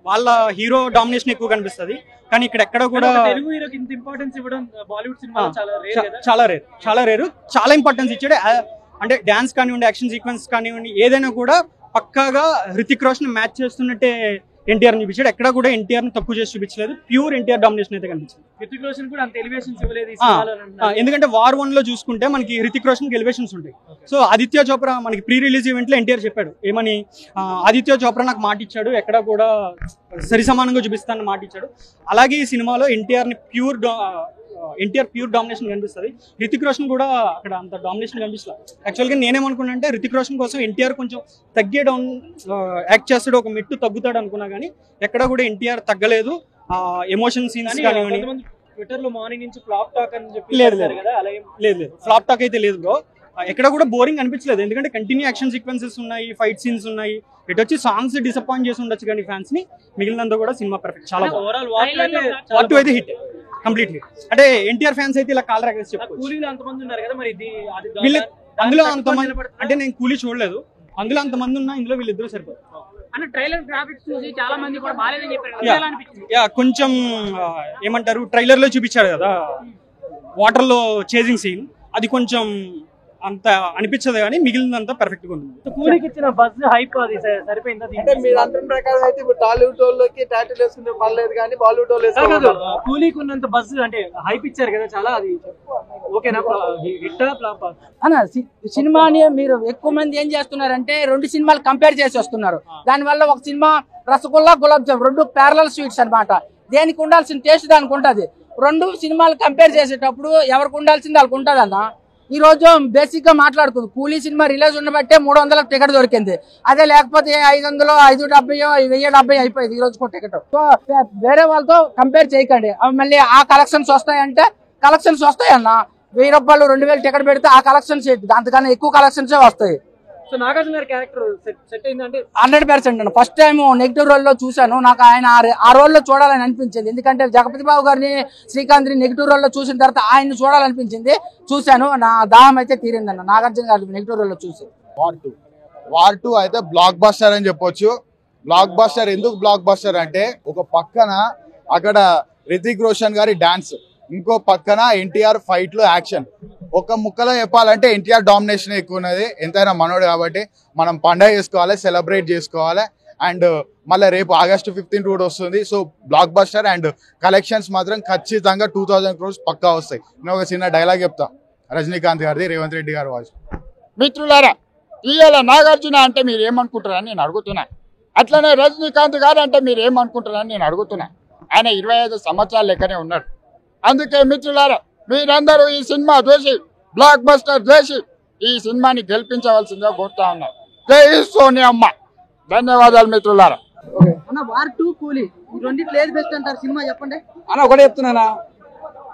S9: వాళ్ళ హీరో డామినేషన్ ఎక్కువ కనిపిస్తుంది, కానీ ఇక్కడ ఎక్కడ కూడా
S2: తెలుగు హీరోకి ఇంత ఇంపార్టెన్స్ ఇవ్వడం బాలీవుడ్ సినిమా
S9: చాలా రేరు. చాలా ఇంపార్టెన్స్ ఇచ్చాడు. అంటే డాన్స్ కానివ్వండి, యాక్షన్ సీక్వెన్స్ కానివ్వండి, ఏదైనా కూడా పక్కాగా హృతిక్ రోషన్ మ్యాచ్ చేస్తున్నట్టే ఎన్టీఆర్ చూపించాడు. ఎక్కడ కూడా ఎన్టీఆర్ ని తక్కువ చేసి చూపించలేదు. ప్యూర్ ఎన్టీఆర్ డామినేషన్ అయితే కనిపించింది.
S2: హృతిక్ రోషన్ కూడా అంత ఎలివేషన్స్ ఇవ్వలేదు.
S9: ఎందుకంటే వార్ 1 లో చూసుకుంటే మనకి హృతిక్ రోషన్ కి ఎలివేషన్స్ ఉంటాయి. సో ఆదిత్య చోప్రా మనకి ప్రీ రిలీజ్ ఈవెంట్ లో ఎన్టీఆర్ చెప్పాడు ఏమని, ఆదిత్య చోప్రా నాకు మాట ఇచ్చాడు, ఎక్కడ కూడా సరి సమానంగా చూపిస్తానని మాట ఇచ్చాడు. అలాగే ఈ సినిమాలో ఎన్టీఆర్ ప్యూర్ డామినేషన్ కనిపిస్తుంది. హృతిక్ రోషన్ కూడా అక్కడ అంత డామినేషన్ కనిపిస్తుంది. యాక్చువల్గా నేనేమనుకున్నా అంటే హృతిక్ రోషన్ కోసం ఎన్టీఆర్ కొంచెం తగ్గే యాక్ట్ చేస్తాడు, ఒక మెట్టు తగ్గుతాడు అనుకున్నా, కానీ ఎక్కడ కూడా ఎన్టీఆర్ తగ్గలేదు. ఎమోషన్ సీన్స్ కానివ్వండి,
S2: ట్విట్టర్ లో మార్నింగ్ నుంచి ఫ్లాప్ టాక్ అని చెప్పి
S9: లేదు ఫ్లాప్ టాక్ అయితే లేదు బ్రో. ఎక్కడ కూడా బోరింగ్ అనిపించలేదు, ఎందుకంటే కంటిన్యూ యాక్షన్ సీక్వెన్సెస్ ఉన్నాయి, ఫైట్ సీన్స్ ఉన్నాయి. ఇటు వచ్చి సాంగ్స్ డిసప్పాయింట్ చేసి ఉండొచ్చు కానీ ఫ్యాన్స్ ని, మిగిలినంతా కూడా సినిమా పర్ఫెక్ట్. చాలా వాట్ అయితే హిట్, కంప్లీట్ హిట్. అంటే ఎన్టీఆర్ ఫ్యాన్స్ అయితే ఇలా కాలర్ అగేసి చెప్పుకోవచ్చు. అందులో అంతమంది అంటే నేను కూలీ చూడలేదు, అందులో అంతమంది ఉన్నా ఇందులో వీళ్ళిద్దరూ సరిపోదు. కొంచెం ఏమంటారు, ట్రైలర్ లో చూపించాడు కదా వాటర్ లో చేజింగ్ సీన్, అది కొంచెం అంత అనిపించదు, కానీ మిగిలినంతా పర్ఫెక్ట్ గా ఉంది.
S2: కూలీకి ఇచ్చిన బజ్ హైప్ అది సరిపోయిందా?
S3: అంటే మీరు అంటున్న ప్రకారం అయితే ఇప్పుడు టాలీవుడ్ వాళ్ళకి టాటూలు వేసుకుంటే పర్లేదు, కానీ బాలీవుడ్ వాళ్ళు వేసుకోవాలి.
S2: కూలీకి ఉన్నంత బజ్ అంటే హైప్ ఇచ్చారు కదా చాలా, అది ఓకేనా? హిట్టా ఫ్లాపా?
S4: అన్న సినిమాని మీరు ఎక్కువ మంది ఏం చేస్తున్నారంటే 2 సినిమాలు కంపేర్ చేసి వస్తున్నారు. దానివల్ల ఒక cinema rasgulla, gulab jam 2 parallel sweets అన్నమాట. దేనికి ఉండాల్సిన టేస్ట్ దానికి ఉంటుంది. 2 సినిమాలు కంపేర్ చేసేటప్పుడు ఎవరికి ఉండాల్సింది వాళ్ళకి ఉంటుంది అన్న. ఈ రోజు బేసిక్ గా మాట్లాడుకుంది, కూలీ సినిమా రిలీజ్ ఉండబట్టే 300 టికెట్ దొరికింది. అదే లేకపోతే 500, 570, 1070 అయిపోయింది ఈ రోజు టికెట్. సో వేరే వాళ్ళతో కంపేర్ చేయకండి. మళ్ళీ ఆ కలెక్షన్స్ వస్తాయంటే కలెక్షన్స్ వస్తాయన్న. 1000 రూపాయలు 2000 టికెట్ పెడితే ఆ కలెక్షన్స్ అంతకన్నా ఎక్కువ కలెక్షన్స్ వస్తాయి.
S2: సో నాగార్జున గారి క్యారెక్టర్ సెట్ అయిందంటే
S4: 100% అన్న. ఫస్ట్ టైం నెగిటివ్ రోల్ లో చూశాను, నాకు ఆయన ఆ రోల్ లో చూడాలని అనిపించింది. ఎందుకంటే జగపతి బాబు గారిని, శ్రీకాంత్ ని నెగిటివ్ రోల్ లో చూసిన తర్వాత ఆయన్ని చూడాలనిపించింది. చూశాను, నా దాహం అయితే తీరిందన్న నాగార్జున గారి నెగిటివ్ రోల్ లో చూసి.
S8: వార్ 2 అయితే బ్లాక్ బస్టర్ అని చెప్పొచ్చు. బ్లాక్ బస్టర్ ఎందుకు బ్లాక్ బస్టర్ అంటే, ఒక పక్కన అక్కడ రితిక్ రోషన్ గారి డాన్స్, ఇంకో పక్కన ఎన్టీఆర్ ఫైట్ లో యాక్షన్. ఒక ముక్కలో చెప్పాలంటే ఎన్టీఆర్ డామినేషన్ ఎక్కువ ఉన్నది. ఎంతైనా మనోడు కాబట్టి మనం పండగ చేసుకోవాలి, సెలబ్రేట్ చేసుకోవాలి. అండ్ మళ్ళీ రేపు August 15 కూడా వస్తుంది. So block buster and collections మాత్రం ఖచ్చితంగా 2000 crores పక్కా వస్తాయి. నేను ఒక చిన్న డైలాగ్ చెప్తా, రజనీకాంత్ గారిది, రేవంత్ రెడ్డి గారి వాయిస్. మిత్రులారా, ఇవాళ నాగార్జున అంటే మీరు ఏమనుకుంటారని నేను అడుగుతున్నా. అట్లనే రజనీకాంత్ గారు అంటే మీరు ఏమనుకుంటారని నేను అడుగుతున్నా. ఆయన 25 సంవత్సరాల లెక్కనే ఉన్నాడు. అందుకే మిత్రులారా, మీరందరూ ఈ సినిమా చూసి, బ్లాక్ బస్టర్ చేసి ఈ సినిమాని గెలిపించవలసిందిగా కోరుతా ఉన్నారు. జై సోనియమ్మ. ధన్యవాదాలు మిత్రులారా.
S4: వార్ 2 కూలీ ఈ రెండిట్లో ఏది బెస్ట్ అంటారు సినిమా చెప్పండి
S10: అన్న. ఒకటే చెప్తున్నా,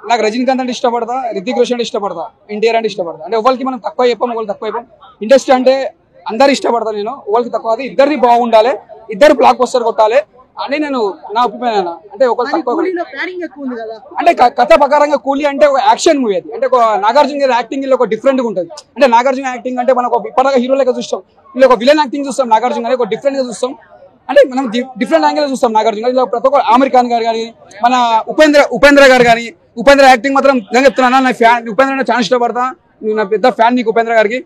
S10: నాకు రజనీకాంత్ అంటే ఇష్టపడతా, రితిక్ రోషన్ అంటే ఇష్టపడతా, ఎన్టీఆర్ అంటే ఇష్టపడతా. అంటే ఒకరికి మనం తక్కువ చెప్పాం, ఒకరికి తక్కువ చెప్పాం. ఇండస్ట్రీ అంటే అందరు ఇష్టపడతా, నేను ఒకరికి తక్కువ. అది ఇద్దరిది బాగుండాలి, ఇద్దరు బ్లాక్ బస్టర్ కొట్టాలి అని నేను నా ఒపీనియన్. అంటే ఒకరికి తక్కువ అంటే కథ ప్రకారంగా కూలీ అంటే ఒక యాక్షన్ మూవీ. అది అంటే ఒక నాగార్జున గారి యాక్టింగ్ ఒక డిఫరెంట్ గా ఉంటుంది. అంటే నాగార్జున యాక్టింగ్ అంటే మనం ఇప్పటిదాకా హీరో లెక్క చూస్తాం, ఇలా ఒక విలన్ యాక్టింగ్ చూస్తాం. నాగార్జున గారి ఒక డిఫరెంట్ గా చూస్తాం, అంటే మనం డిఫరెంట్ యాంగిల్ చూస్తాం నాగార్జున గారు. ఇలా ప్రతి ఒక్క ఆమిర్ ఖాన్ గారు కానీ, మన ఉపేంద్ర గారు కానీ, ఉపేంద్ర యాక్టింగ్ మాత్రం నిజంగా చెప్తున్నా, నా ఫ్యాన్ ఉపేంద్ర చాలా ఇష్టపడతా. నేను నా పెద్ద ఫ్యాన్ నీకు ఉపేంద్ర గారికి.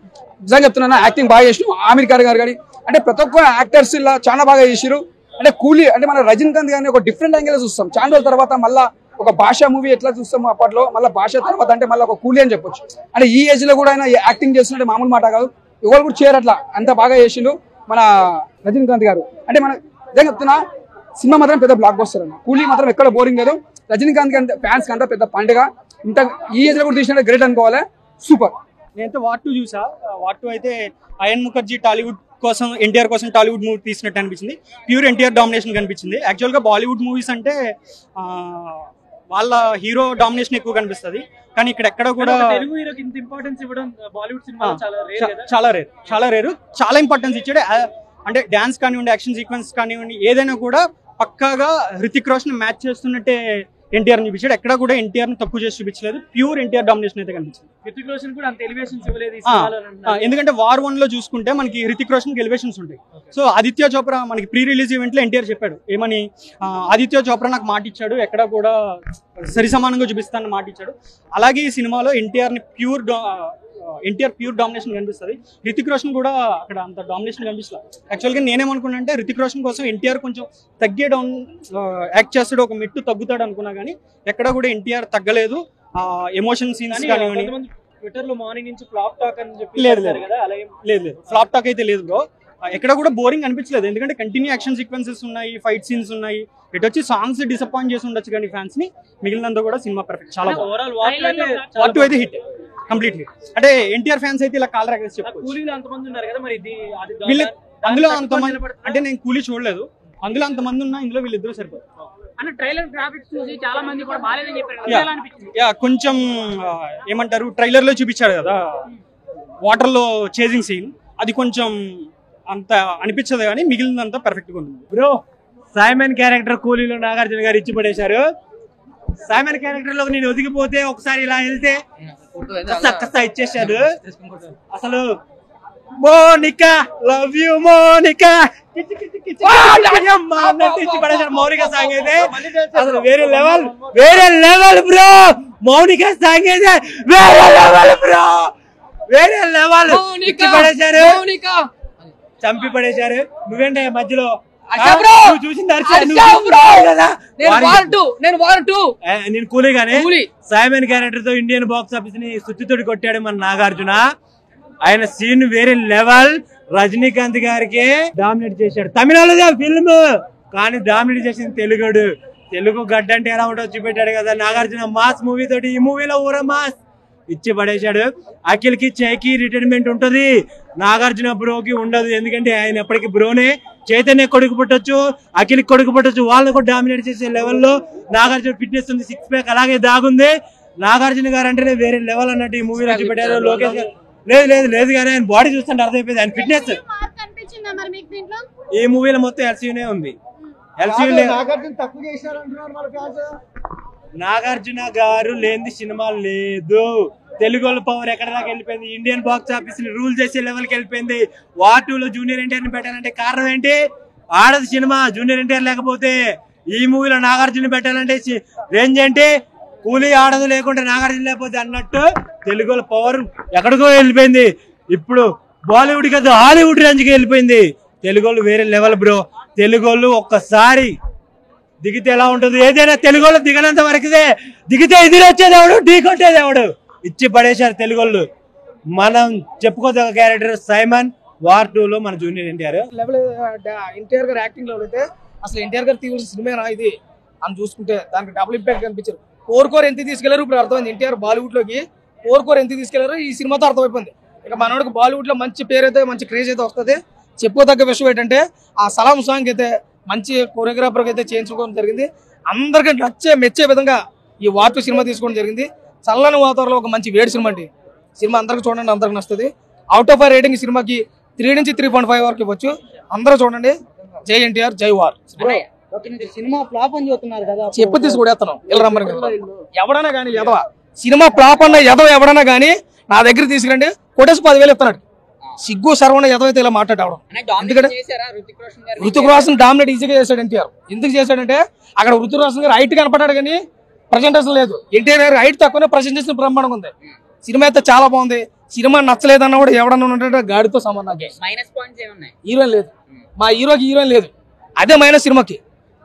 S10: నిజంగా చెప్తున్నా, యాక్టింగ్ బాగా చేసిన ఆమిర్ ఖాన్ గారు కానీ, అంటే ప్రతి ఒక్క యాక్టర్స్ ఇలా చాలా బాగా చేసారు. అంటే కూలీ అంటే మన రజనీకాంత్ గారిని ఒక డిఫరెంట్ యాంగిల్ చూస్తాం. చాలా రోజుల తర్వాత మళ్ళీ ఒక భాష మూవీ ఎట్లా చూస్తాము అప్పట్లో, మళ్ళీ భాష తర్వాత అంటే మళ్ళీ ఒక కూలీ అని చెప్పొచ్చు. అంటే ఈ ఏజ్ లో కూడా ఆయన యాక్టింగ్ చేస్తున్నట్టు మామూలు మాట కాదు, ఎవరు కూడా చేయరు అట్లా, అంత బాగా చేసిండు మన రజనీకాంత్ గారు. అంటే మన నిజంగా చెప్తున్నా, సినిమా మాత్రం పెద్ద బ్లాక్ బస్టర్ అన్న. కూలీ మాత్రం ఎక్కడ బోరింగ్ లేదు. రజనీకాంత్ అంటే ఫ్యాన్స్ కంటే పెద్ద పండుగ. ఇంత ఈ ఏజ్ లో కూడా తీసినట్టు గ్రేట్ అనుకోవాలి, సూపర్.
S9: నేనైతే వార్ 2 చూసా. వార్ 2 అయితే అయన్ ముఖర్జీ టాలీవుడ్ కోసం, ఎన్టీఆర్ కోసం టాలీవుడ్ మూవీ తీసినట్టు అనిపించింది. ప్యూర్ ఎన్టీఆర్ డామినేషన్ కనిపించింది. యాక్చువల్గా బాలీవుడ్ మూవీస్ అంటే వాళ్ళ హీరో డామినేషన్ ఎక్కువ కనిపిస్తుంది, కానీ ఇక్కడ ఎక్కడ కూడా
S2: తెలుగు హీరోకి ఇంత ఇంపార్టెన్స్ ఇవ్వడం బాలీవుడ్ సినిమా
S9: చాలా రేరు. చాలా ఇంపార్టెన్స్ ఇచ్చాడు. అంటే డాన్స్ కానివ్వండి, యాక్షన్ సీక్వెన్స్ కానివ్వండి, ఏదైనా కూడా పక్కాగా హృతిక్ రోషన్ మ్యాచ్ చేస్తున్నట్టే ఎన్టీఆర్ చూపించాడు. ఎక్కడ కూడా ఎన్టీఆర్ ని తక్కువ చేసి చూపించలేదు. ప్యూర్ ఎన్టీఆర్ డామినేషన్ అయితే కనిపించింది.
S7: హృతిక్ రోషన్ కూడా అంత ఎలివేషన్స్ ఇవ్వలేదు
S9: ఎందుకంటే వార్ 1 లో చూసుకుంటే మనకి హృతిక్ రోషన్ ఎలివేషన్స్ ఉంటాయి. సో ఆదిత్య చోప్రా మనకి ప్రీ రిలీజ్ ఈవెంట్ లో ఎన్టీఆర్ చెప్పాడు ఏమని, ఆదిత్య చోప్రా నాకు మాట ఇచ్చాడు, ఎక్కడ కూడా సరి సమానంగా చూపిస్తానని మాట ఇచ్చాడు. అలాగే ఈ సినిమాలో ఎన్టీఆర్ ప్యూర్ డామినేషన్ కనిపిస్తుంది. హృతిక్ రోషన్ కూడా అక్కడ అంత డామినేషన్ కనిపిస్తుంది. యాక్చువల్గా నేనేమనుకున్నా అంటే హృతిక్ రోషన్ కోసం ఎన్టీఆర్ కొంచెం తగ్గే యాక్ట్ చేస్తాడు, ఒక మెట్టు తగ్గుతాడు అనుకున్నా కానీ ఎక్కడ కూడా ఎన్టీఆర్ తగ్గలేదు. ఎమోషన్ సీన్స్ కానీ
S7: ట్విట్టర్ లో మార్నింగ్ నుంచి ఫ్లాప్ టాక్ అని చెప్పి
S9: లేదు ఫ్లాప్ టాక్ అయితే లేదు బ్రో. ఎక్కడ కూడా బోరింగ్ అనిపించలేదు. ఎందుకంటే కంటిన్యూ యాక్షన్ సీక్వెన్సెస్ ఉన్నాయి, ఫైట్ సీన్స్ ఉన్నాయి. ఇటు వచ్చి సాంగ్స్ డిసప్పాయింట్ చేసి ఉండొచ్చు కానీ ఫ్యాన్స్ ని, మిగిలినంతా కూడా సినిమా పర్ఫెక్ట్, చాలా బాగుంది. అయితే హిట్, కంప్లీట్ హిట్. అంటే ఎన్టీఆర్ ఫ్యాన్స్ అయితే ఇలా కాల్ రాకేసి చెప్పారు. అందులో అంతమంది అంటే నేను కూలీ చూడలేదు, అందులో అంతమంది ఉన్నా ఇందులో వీళ్ళిద్దరూ సరిపోరు.
S7: ట్రైలర్ గ్రాఫిక్స్ చూసి చాలా మంది కూడా బాలేదని చెప్పారు.
S9: కొంచెం ఏమంటారు, ట్రైలర్ లో చూపించాడు కదా వాటర్ లో చేజింగ్ సీన్, అది కొంచెం అంత అనిపించదు కానీ మిగిలినంతా పర్ఫెక్ట్ గా ఉంది.
S2: బ్రో సైమన్ క్యారెక్టర్ కూలీలో నాగార్జున గారు ఇచ్చి పడేశారు. సైమన్ క్యారెక్టర్ లో నేను ఒదిగిపోతే ఒకసారి ఇలా వెళ్తే కస్తా ఇచ్చేసాడు. అసలు మోనికా లవ్ యూ మోనికా ఇచ్చి పడేశాడు. మౌనిక సాంగ్ అయితే అసలు వేరే లెవెల్ బ్రో. మౌనిక సాంగ్ అయితే వేరే లెవెల్ బ్రో, వేరే లెవెల్. ఇచ్చి పడేశారు, చంపి పడేశారు. నువ్వేంటే మధ్యలో చూసింది నేను కూలీగానే. సైమన్ క్యారెక్టర్ తో ఇండియన్ బాక్స్ ఆఫీస్ ని సుత్తితోటి కొట్టాడు మన నాగార్జున. ఆయన సీన్ వేరే లెవెల్. రజనీకాంత్ గారికి డామినేట్ చేశాడు. తమిళనాడులో ఫిల్మ్ కానీ డామినేట్ చేసింది తెలుగు గడ్డ అంటే ఎలా ఉంటుందో చూపెట్టాడు కదా నాగార్జున. మాస్ మూవీ తోటి ఈ మూవీలో ఊర మాస్ ఇచ్చి పడేశాడు. అఖిల్ కి చైకి రిటైర్మెంట్ ఉంటది, నాగార్జున బ్రోకి ఉండదు. ఎందుకంటే ఆయన ఎప్పటికీ బ్రోనే. చైతన్య కొడుకు పుట్టొచ్చు, అఖిల్ కొడుకు పుట్టొచ్చు, వాళ్ళని కూడా డామినేట్ చేసే లెవెల్లో నాగార్జున ఫిట్నెస్ ఉంది, 6 ప్యాక్ అలాగే దాగుంది. నాగార్జున గారు అంటేనే వేరే లెవెల్ అన్నట్టు ఈ మూవీలో చూపెట్టారు. లోకేష్ లేదు కానీ ఆయన బాడీ చూస్తుంటే అర్థమైపోయింది ఆయన ఫిట్నెస్. ఈ మూవీలో మొత్తం ఎల్సీయూనే ఉంది. నాగార్జున గారు లేని సినిమా లేదు. తెలుగు పవర్ ఎక్కడ దాకా వెళ్ళిపోయింది, ఇండియన్ బాక్స్ ఆఫీస్ ని రూల్ చేసే లెవెల్కి వెళ్ళిపోయింది. వార్ 2 లో జూనియర్ ఎన్టీఆర్ ని పెట్టాలంటే కారణం ఏంటి? ఆడది సినిమా. జూనియర్ ఎన్టీఆర్ లేకపోతే ఈ మూవీలో నాగార్జున పెట్టాలంటే రేంజ్ ఏంటి? కూలీ ఆడదు లేకుంటే నాగార్జున లేకపోతే అన్నట్టు తెలుగు పవర్ ఎక్కడికో వెళ్ళిపోయింది. ఇప్పుడు బాలీవుడ్ కాదు హాలీవుడ్ రేంజ్కి వెళ్ళిపోయింది. తెలుగు వేరే లెవెల్ బ్రో. తెలుగు ఒక్కసారి దిగితే ఎలా ఉంటుంది? ఏదైనా తెలుగు దిగనంత వరకుదే, దిగితే ఇది వచ్చేది ఎవడు, ఢీ కొట్టేది ఎవడు. ఇచ్చి పడేశారు తెలుగు. మనం చెప్పుకోదగ్గ క్యారెక్టర్ సైమన్. వార్ 2 లో మన జూనియర్ ఎన్టీఆర్
S11: లెవెల్. ఎన్టీఆర్ గారు యాక్టింగ్ లో అయితే అసలు ఎన్టీఆర్ గారు తీసిన సినిమా ఇది అని చూసుకుంటే దానికి డబుల్ ఇంపాక్ట్ కనిపించారు. కోర్ ఎంత తీసుకెళ్లారు ఇప్పుడు అర్థమైంది. ఎన్టీఆర్ బాలీవుడ్ లోకి కోర్ ఎంత తీసుకెళ్లారు ఈ సినిమాతో అర్థమైపోయింది. ఇక మనోడికి బాలీవుడ్ లో మంచి పేరు అయితే మంచి క్రేజ్ అయితే వస్తుంది. చెప్పుకోదగ్గ విషయం ఏంటంటే ఆ సలాం సాంగ్ అయితే మంచి కొరియోగ్రాఫర్ అయితే చేయించుకోవడం జరిగింది. అందరికీ మెచ్చే విధంగా ఈ వార్ 2 సినిమా తీసుకోవడం జరిగింది. చల్లని వాతావరణంలో ఒక మంచి వేడి సినిమా అండి. సినిమా అందరికి చూడండి, అందరికి నచ్చుతుంది. అవుట్ ఆఫ్ రేటింగ్ సినిమాకి 3 నుంచి 3.5 వరకు ఇవ్వచ్చు. అందరూ చూడండి. జై ఎన్టీఆర్, జై వార్.
S4: సినిమా ఫ్లాప్ అని చెప్తున్నారు కదా,
S11: చెప్పు తీసి కూడా ఎవడన్నా కానీ ఎదవ సినిమా ఫ్లాప్ అన్న ఎదవ ఎవడన్నా కానీ నా దగ్గర తీసుకురండి, కొట్టేసి 10,000 ఇస్తున్నాడు. సిగ్గు సర్వణ ఎదవైతే ఇలా మాట్లాడడం. ఎందుకంటే ఋతిక్ రోషన్ డామినేట్ ఈజీగా చేశాడు ఎన్టీఆర్. ఎందుకు చేశాడంటే అక్కడ ఋతిక్ రోషన్ గారు హైట్ కనపడ్డాడు కానీ ప్రజెంటేషన్ లేదు. ఎన్టీఆర్ గారు హైట్ తక్కువనే, ప్రజెంటేషన్ బ్రహ్మాండంగా ఉంది. సినిమా అయితే చాలా బాగుంది. సినిమా నచ్చలేదన్నా కూడా ఎవడన్నా ఉంటే గాడితో సమానం. హీరోయిన్ లేదు, మా హీరోకి హీరోయిన్ లేదు, అదే మైనస్ సినిమాకి.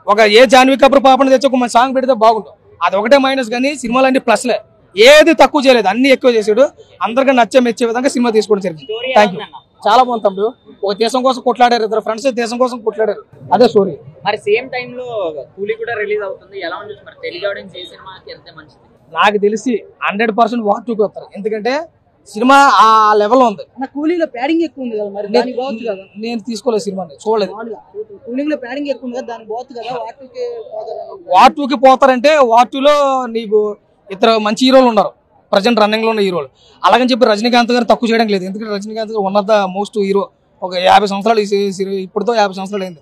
S11: ఒక ఏ జాన్వీ కపూర్ పాపని తెచ్చి ఒక మంచి సాంగ్ పెడితే బాగుంటుంది, అది ఒకటే మైనస్. కానీ సినిమాలు అన్ని ప్లస్లే, ఏది తక్కువ చేయలేదు, అన్ని ఎక్కువ చేసాడు. అందరికీ మెచ్చే విధంగా సినిమా తీసుకోవడం జరిగింది. Thank you. చాలా బాగుంది తమ్ముడు. ఒక దేశం కోసం కొట్లాడారు, ఇద్దరు ఫ్రెండ్స్ దేశం కోసం కొట్లాడారు, అదే స్టోరీ.
S7: మరి సేమ్ టైం లో కూలీ కూడా రిలీజ్ అవుతుంది, ఎలా ఉంటుంది మరి? తెలుగు ఆడియన్స్ ఏ సినిమాకి వెళ్తే మంచిది?
S11: నాకు తెలిసి 100% వార్ 2కి వస్తారు. ఎందుకంటే సినిమా ఆ లెవెల్ ఉంది.
S4: కూలీలో ప్యాడింగ్ ఎక్కువ ఉంది కదా, మరి దానికి బాగుంది కదా.
S11: నేను తీసుకోలేదు సినిమాని, చూడలేదు.
S4: కూలింగ్ లో ప్యాడింగ్ ఎక్కువ ఉంది కదా, దానికి బాగుంది కదా.
S11: వార్ 2కి పోతారంటే వార్ 2లో నీకు ఇద్దరు మంచి హీరోలు ఉన్నారు, ప్రజెంట్ రన్నింగ్ లో ఉన్న హీరోలు. అలాగని చెప్పి రజనీకాంత్ గారు తక్కువ చేయడం లేదు. ఎందుకంటే రజనీకాంత్ గారు one of the most hero. ఒక 50 సంవత్సరాలు, ఇప్పుడుతో 50 సంవత్సరాలు అయింది.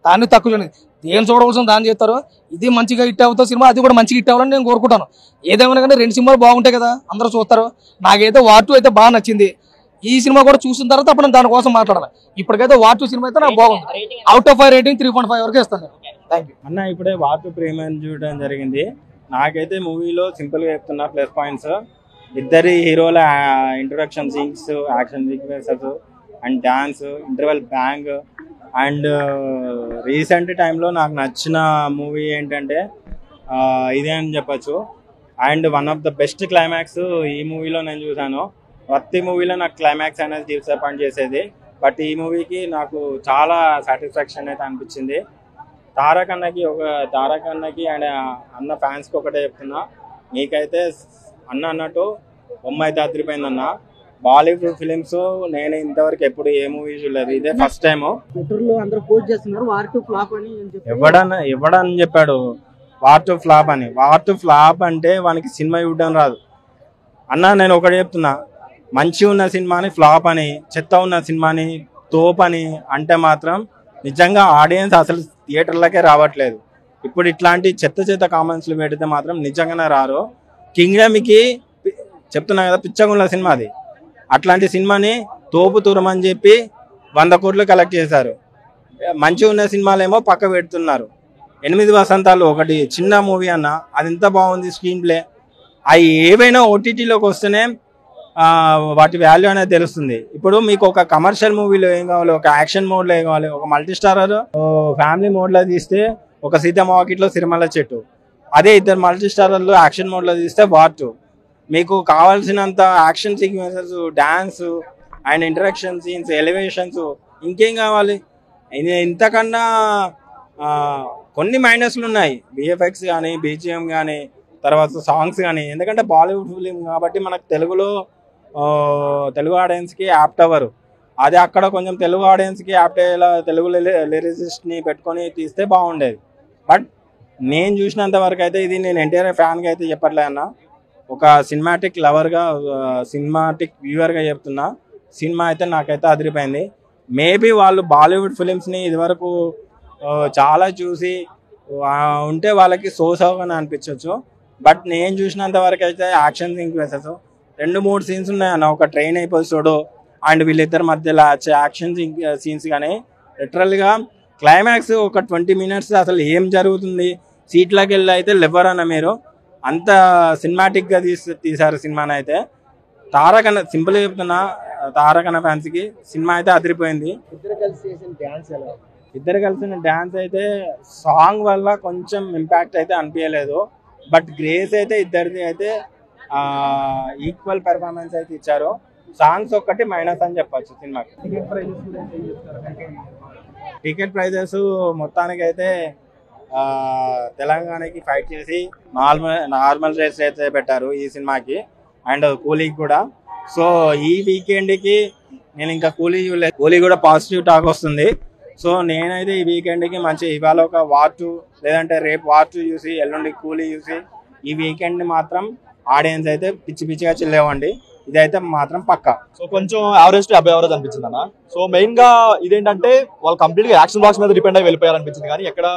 S11: దాన్ని తక్కువ చూడండి. ఏం చూడవలసిన దాన్ని చేస్తారు. ఇది మంచిగా హిట్ అవుతుంది సినిమా, అది కూడా మంచిగా హిట్ అవ్వాలని నేను కోరుకుంటాను. ఏదేమైనా కానీ 2 సినిమాలు బాగుంటాయి కదా, అందరూ చూస్తారు. నాకైతే వార్ 2 అయితే బాగా నచ్చింది. ఈ సినిమా కూడా చూసిన తర్వాత అప్పుడు దానికోసం మాట్లాడాలి. ఇప్పటికైతే వార్ 2 సినిమా అయితే నాకు బాగుంది. అవుట్ ఆఫ్ 5 రేటింగ్ 3.5 వరకు ఇస్తాను. థ్యాంక్ యూ
S12: అన్న. ఇప్పుడే వార్ 2 ప్రీమియం చూడడం జరిగింది. నాకైతే మూవీలో సింపుల్ గా చెప్తున్నా ప్లస్ పాయింట్స్. ఇద్దరి హీరోల introduction scenes, action sequences and dance, interval bang. And recent టైంలో నాకు నచ్చిన మూవీ ఏంటంటే ఇదే అని చెప్పచ్చు. And one of the best climax ఈ మూవీలో నేను చూసాను. ప్రతి మూవీలో నాకు క్లైమాక్స్ అనేది డిసప్పాయింట్ చేసేది, బట్ ఈ మూవీకి నాకు చాలా సాటిస్ఫాక్షన్ అయితే అనిపించింది. తారక్ అన్నకి అండ్ అన్న ఫ్యాన్స్కి ఒకటే చెప్తున్నా, మీకైతే అన్న అన్నట్టు బొమ్మ అయితే అదిరిపోయిందన్న. బాలీవుడ్ ఫిలిమ్స్ నేను ఇంతవరకు ఎప్పుడు ఏ మూవీ చూడలేదు, ఇదే ఫస్ట్ టైం. ఎవడని చెప్పాడు వార్ 2 ఫ్లాప్ అని? వార్ 2 ఫ్లాప్ అంటే వానికి సినిమా చూడడం రాదు అన్న. నేను ఒకటి చెప్తున్నా, మంచి ఉన్న సినిమాని ఫ్లాప్ అని, చెత్త ఉన్న సినిమాని తోపని అంటే మాత్రం నిజంగా ఆడియన్స్ అసలు థియేటర్లకే రావట్లేదు. ఇప్పుడు ఇట్లాంటి చెత్త కామెంట్స్లు పెడితే మాత్రం నిజంగానే రారు. కింగ్డమ్కి చెప్తున్నా కదా, పిచ్చగున్న సినిమా అది. అట్లాంటి సినిమాని తోపు తూరమని చెప్పి 100 కోట్లు కలెక్ట్ చేశారు. మంచి ఉన్న సినిమాలేమో పక్క పెడుతున్నారు. 8 వసంతాలు ఒకటి చిన్న మూవీ అన్న, అది ఎంత బాగుంది స్క్రీన్ ప్లే. అవి ఏవైనా ఓటీటీలోకి వస్తేనే వాటి వాల్యూ అనేది తెలుస్తుంది. ఇప్పుడు మీకు ఒక కమర్షియల్ మూవీలో ఏం కావాలి, ఒక యాక్షన్ మోడ్లో ఏం కావాలి, ఒక మల్టీ స్టారర్ ఫ్యామిలీ మోడ్లో తీస్తే ఒక సీతమ్మ వాకిట్లో సిరిమల్ల చెట్టు. అదే ఇద్దరు మల్టీ స్టారర్లు యాక్షన్ మోడ్లో తీస్తే వార్ 2. మీకు కావాల్సినంత action sequences, dance and interaction scenes, elevations ఇంకేం కావాలి? ఇంతకన్నా కొన్ని మైనస్లు ఉన్నాయి. బిఎఫ్ఎక్స్ కానీ, బీజిఎం కానీ, తర్వాత సాంగ్స్ కానీ. ఎందుకంటే బాలీవుడ్ ఫిలిం కాబట్టి మనకు తెలుగు ఆడియన్స్కి యాప్ట్ అవ్వరు. అదే అక్కడ కొంచెం తెలుగు ఆడియన్స్కి యాప్ట్ అయ్యేలా తెలుగు లిరిసిస్ట్ని పెట్టుకొని తీస్తే బాగుండేది. బట్ నేను చూసినంత వరకు అయితే, ఇది నేను ఎన్టీఆర్ ఫ్యాన్గా అయితే చెప్పట్లే అన్న, ఒక సినిమాటిక్ లవర్గా, సినిమాటిక్ వ్యూవర్గా చెప్తున్నా. సినిమా అయితే నాకైతే అదిరిపోయింది. మేబీ వాళ్ళు బాలీవుడ్ ఫిలిమ్స్ని ఇదివరకు చాలా చూసి ఉంటే వాళ్ళకి సోసవగానే అనిపించవచ్చు. బట్ నేను చూసినంత వరకు అయితే యాక్షన్ సీక్వెన్సెస్ 2-3 సీన్స్ ఉన్నాయన్న. ఒక ట్రైన్ ఎపిసోడ్ అండ్ వీళ్ళిద్దరి మధ్యలో యాక్షన్ సీన్స్ కానీ, లిటరల్గా క్లైమాక్స్ ఒక 20 మినిట్స్ అసలు ఏం జరుగుతుంది, సీట్లోకి వెళ్ళి అయితే లేవరన్న మీరు. అంత సినిమాటిక్గా తీశారు సినిమాని అయితే. తారక్ అన్న, సింపుల్గా చెప్తున్నా, తారక్ అన్న ఫ్యాన్స్కి సినిమా అయితే అదిరిపోయింది. ఇద్దరు కలిసిన డ్యాన్స్ అయితే సాంగ్ వల్ల కొంచెం ఇంపాక్ట్ అయితే అనిపించలేదు. బట్ గ్రేస్ అయితే ఇద్దరిది అయితే ఈక్వల్ పెర్ఫార్మెన్స్ అయితే ఇచ్చారు. సాంగ్స్ ఒక్కటి మైనస్ అని చెప్పచ్చు సినిమాకి. టికెట్ ప్రైజెస్ మొత్తానికి అయితే తెలంగాణకి ఫైట్ చేసి నార్మల్ రేట్స్ అయితే పెట్టారు ఈ సినిమాకి అండ్ కూలీకి కూడా. సో ఈ వీకెండ్కి నేను ఇంకా కూలీ చూడలేదు, కూలీ కూడా పాజిటివ్ టాక్ వస్తుంది. సో నేనైతే ఈ వీకెండ్కి మంచి ఇవాళ ఒక వార్ 2 లేదంటే రేపు వార్ 2 చూసి ఎల్లుండి కూలీ చూసి ఈ వీకెండ్ని మాత్రం ఆడియన్స్ అయితే పిచ్చిగా చిల్లేవండి. ఇదైతే మాత్రం పక్కా.
S13: సో కొంచెం యావరేజ్ టు అబౌవ్ యావరేజ్ అనిపించింది అన్న. సో మెయిన్ గా ఇదేంటంటే వాళ్ళు కంప్లీట్ గా యాక్షన్ బాక్స్ మీద డిపెండ్ అయ్యి వెళ్ళిపోయారు అనిపించింది, కానీ ఎక్కడ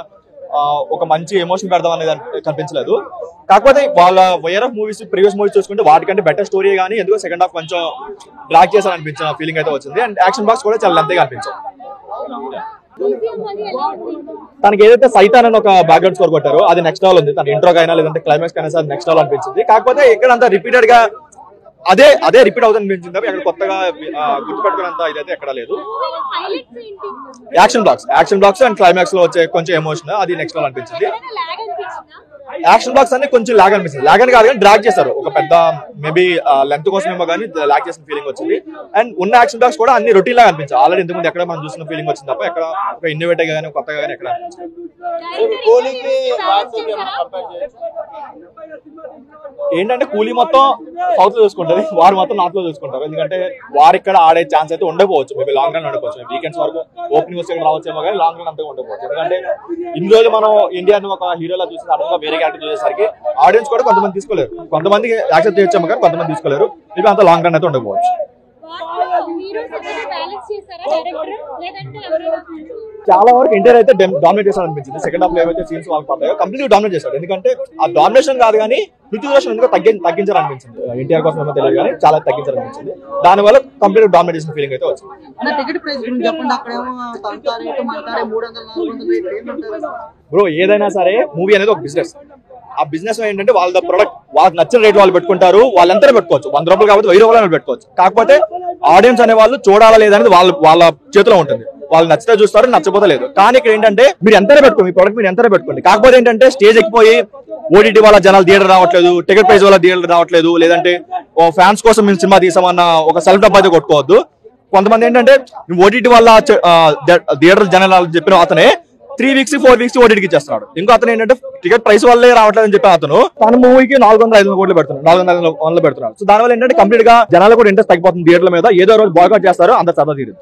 S13: ఒక మంచి ఎమోషన్ పెడదాం అనేది కనిపించలేదు. కాకపోతే వాళ్ళ wire of movies, previous movies చూసుకుంటే వాటికంటే బెటర్ స్టోరీ కానీ ఎందుకో సెకండ్ హాఫ్ కొంచెం డ్రాగ్ చేశారు అనిపించిన ఫీలింగ్ అయితే వచ్చింది. అండ్ యాక్షన్ బాక్స్ కూడా చాలా లెంతీగా అనిపించింది. తనకి ఏదైతే సైతాన్ అని ఒక బ్యాక్గ్రౌండ్ స్కోర్ కొట్టారో అది నెక్స్ట్ లెవెల్ ఉంది. తన ఇంట్రోకి అయినా లేదంటే క్లైమాక్స్ అయినా అది నెక్స్ట్ లెవెల్ అనిపించింది. కాకపోతే ఇక్కడ అంతా రిపీటెడ్ గా అదే రిపీట్ అవుతుంది అనిపించింది. అక్కడ కొత్తగా గుర్తుపెట్టుకున్నంత ఇదైతే ఎక్కడ లేదు. యాక్షన్ బ్లాక్స్ అండ్ క్లైమాక్స్ లో వచ్చే కొంచెం ఎమోషన్ అది నెక్స్ట్ లెవెల్ అనిపించింది. యాక్షన్ బ్లాక్స్ అన్ని కొంచెం లాగ్ అనిపిస్తుంది. లాగ్ అని కాదు కానీ డ్రాగ్ చేస్తారు. ఒక పెద్ద మేబీ లెంత్ కోసం ఏమో కానీ లాగ్ చేసిన ఫీలింగ్ వచ్చింది. అండ్ ఉన్న యాక్షన్ బ్లాక్స్ కూడా అన్ని రొటీన్ లాగా అనిపించాయి. ఆల్రెడీ ఇంతకుముందు ఎక్కడ మనం చూసిన ఫీలింగ్ వచ్చింది తప్ప ఎక్కడ ఒక ఇన్నోవేటివ్ గా కానీ కొత్తగా కానీ ఎక్కడ ఏంటంటే కూలీ మొత్తం సౌత్ లో చూసుకుంటారు, వారు మొత్తం నార్త్ లో చూసుకుంటారు. ఎందుకంటే వారు ఇక్కడ ఆడే ఛాన్స్ అయితే ఉండకపోవచ్చు, మేబీ లాంగ్ రన్ ఉండకపోవచ్చు. వీకెండ్స్ వరకు ఓపెనింగ్ వస్తే రావచ్చేమో కానీ లాంగ్ రన్ అంతగా ఉండకపోవచ్చు. ఎందుకంటే ఇన్ని రోజులు మనం ఇండియాను ఒక హీరోలా చూసి సడన్ గా వేరే క్యారెక్టర్ చూసేసరికి ఆడియన్స్ కూడా కొంతమంది తీసుకోలేరు. కొంతమందికి యాక్సెప్ట్ చేయొచ్చాము కానీ కొంతమంది తీసుకోలేరు. మేబీ అంత లాంగ్ రన్ అయితే ఉండకపోవచ్చు. చాలా వరకు ఎన్టీఆర్ అయితే డామినేట్ చేశాడు అనిపించింది. సెకండ్ హాఫ్ లో ఏవైతే సీన్స్ వాళ్ళకి పడ్డాయో కంప్లీట్ డామినేట్ చేశాడు. ఎందుకంటే ఆ డామినేషన్ కాదు కానీ హృతిక్ రోషన్ ఎందుకో తగ్గించాలనిపించింది. ఎన్టీఆర్ కోసం ఏమో తెలియదు కానీ చాలా తగ్గించాలనిపించింది. దానివల్ల కంప్లీట్ డామినేట్ చేసిన ఫీలింగ్ అయితే వచ్చింది. బ్రో ఏదైనా సరే మూవీ అనేది ఒక బిజినెస్. ఆ బిజినెస్ ఏంటంటే వాళ్ళ ప్రొడక్ట్ వాళ్ళకి నచ్చిన రేట్ వాళ్ళు పెట్టుకుంటారు. వాళ్ళు ఎంతనే పెట్టుకోవచ్చు, 100 రూపాయలు కాబట్టి 1000 రూపాయలు పెట్టుకోవచ్చు. కాకపోతే ఆడియన్స్ అనే వాళ్ళు చూడాలా లేదనేది వాళ్ళ చేతిలో ఉంటుంది. వాళ్ళు నచ్చితే చూస్తారు, నచ్చపోతే లేదు. కానీ ఇక్కడ ఏంటంటే మీరు ఎంతనే పెట్టుకోండి, మీ ప్రొడక్ట్ మీరు ఎంతనే పెట్టుకోండి. కాకపోతే ఏంటంటే స్టేజ్ ఎక్కిపోయి ఓటీటీ వాళ్ళ జనాలు థియేటర్ రావట్లేదు, టికెట్ ప్రైస్ వాళ్ళ థియేటర్ రావట్లేదు, లేదంటే ఫ్యాన్స్ కోసం మేము సినిమా తీసామన్న ఒక సెల్ఫ్ డబ్బు అయితే కొట్టుకోవద్దు. కొంతమంది ఏంటంటే ఓటీటీ వాళ్ళ థియేటర్ జనాలు చెప్పిన అతనే 3 weeks 4 weeks ఓటీటీకి ఇచ్చేస్తున్నాడు. ఇంకో అతను ఏంటంటే టికెట్ ప్రైస్ వల్లే రావట్లేదు అని చెప్పి అతను తన మూవీకి 400-500 కోట్లు పెడుతున్నాడు, 400 పెడుతున్నాడు. సో దానివల్ల ఏంటంటే కంప్లీట్ గా జనాలు కూడా ఇంట్రెస్ట్ తగ్గిపోతుంది థియేటర్ల మీద. ఏదో రోజు బాయ్కాట్ చేస్తారు, అంత సదా తీరుతుంది.